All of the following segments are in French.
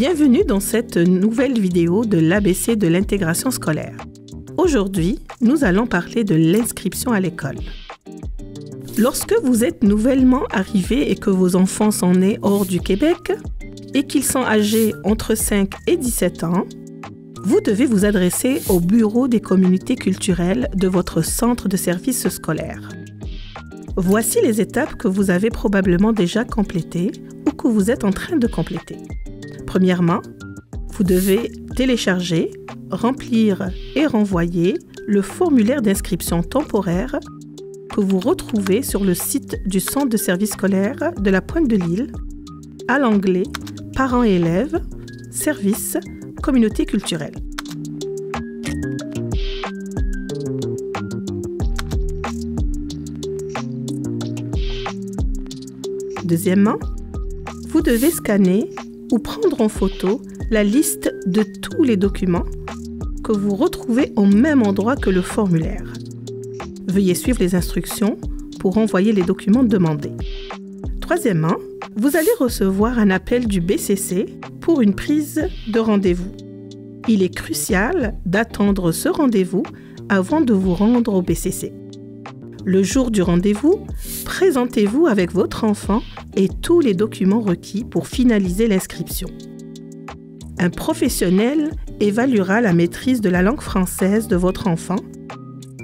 Bienvenue dans cette nouvelle vidéo de l'ABC de l'intégration scolaire. Aujourd'hui, nous allons parler de l'inscription à l'école. Lorsque vous êtes nouvellement arrivé et que vos enfants sont nés hors du Québec et qu'ils sont âgés entre 5 et 17 ans, vous devez vous adresser au bureau des communautés culturelles de votre centre de service scolaire. Voici les étapes que vous avez probablement déjà complétées ou que vous êtes en train de compléter. Premièrement, vous devez télécharger, remplir et renvoyer le formulaire d'inscription temporaire que vous retrouvez sur le site du centre de service scolaire de la Pointe de l'Île à l'onglet « Parents et élèves, services, communauté culturelle ». Deuxièmement, vous devez scanner ou prendre en photo la liste de tous les documents que vous retrouvez au même endroit que le formulaire. Veuillez suivre les instructions pour envoyer les documents demandés. Troisièmement, vous allez recevoir un appel du BCC pour une prise de rendez-vous. Il est crucial d'attendre ce rendez-vous avant de vous rendre au BCC. Le jour du rendez-vous, présentez-vous avec votre enfant et tous les documents requis pour finaliser l'inscription. Un professionnel évaluera la maîtrise de la langue française de votre enfant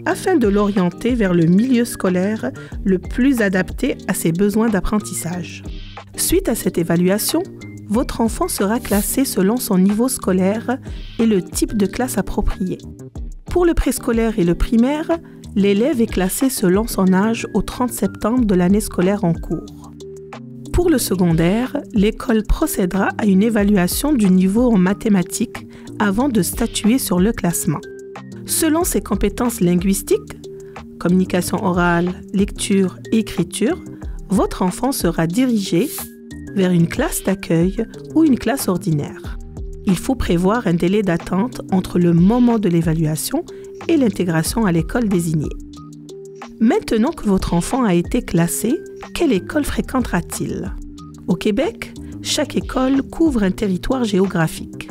afin de l'orienter vers le milieu scolaire le plus adapté à ses besoins d'apprentissage. Suite à cette évaluation, votre enfant sera classé selon son niveau scolaire et le type de classe approprié. Pour le préscolaire et le primaire, l'élève est classé selon son âge au 30 septembre de l'année scolaire en cours. Pour le secondaire, l'école procédera à une évaluation du niveau en mathématiques avant de statuer sur le classement. Selon ses compétences linguistiques, communication orale, lecture et écriture, votre enfant sera dirigé vers une classe d'accueil ou une classe ordinaire. Il faut prévoir un délai d'attente entre le moment de l'évaluation et l'intégration à l'école désignée. Maintenant que votre enfant a été classé, quelle école fréquentera-t-il? Au Québec, chaque école couvre un territoire géographique.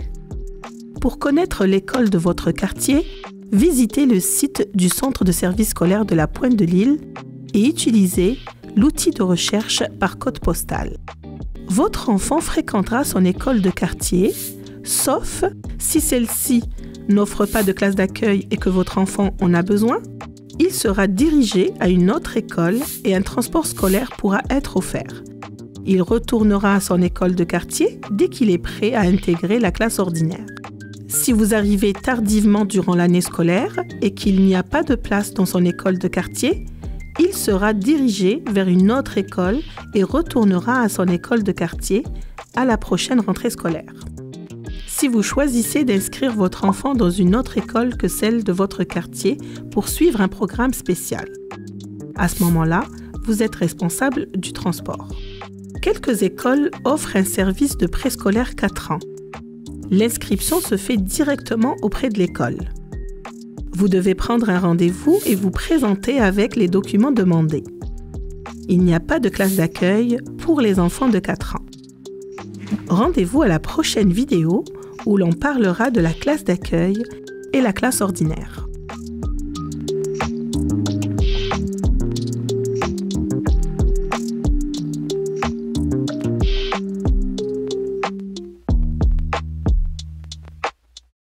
Pour connaître l'école de votre quartier, visitez le site du centre de service scolaire de la Pointe de l'Île et utilisez l'outil de recherche par code postal. Votre enfant fréquentera son école de quartier, sauf si celle-ci n'offre pas de classe d'accueil et que votre enfant en a besoin. Il sera dirigé à une autre école et un transport scolaire pourra être offert. Il retournera à son école de quartier dès qu'il est prêt à intégrer la classe ordinaire. Si vous arrivez tardivement durant l'année scolaire et qu'il n'y a pas de place dans son école de quartier, il sera dirigé vers une autre école et retournera à son école de quartier à la prochaine rentrée scolaire. Si vous choisissez d'inscrire votre enfant dans une autre école que celle de votre quartier pour suivre un programme spécial, à ce moment-là, vous êtes responsable du transport. Quelques écoles offrent un service de préscolaire 4 ans. L'inscription se fait directement auprès de l'école. Vous devez prendre un rendez-vous et vous présenter avec les documents demandés. Il n'y a pas de classe d'accueil pour les enfants de 4 ans. Rendez-vous à la prochaine vidéo où l'on parlera de la classe d'accueil et la classe ordinaire.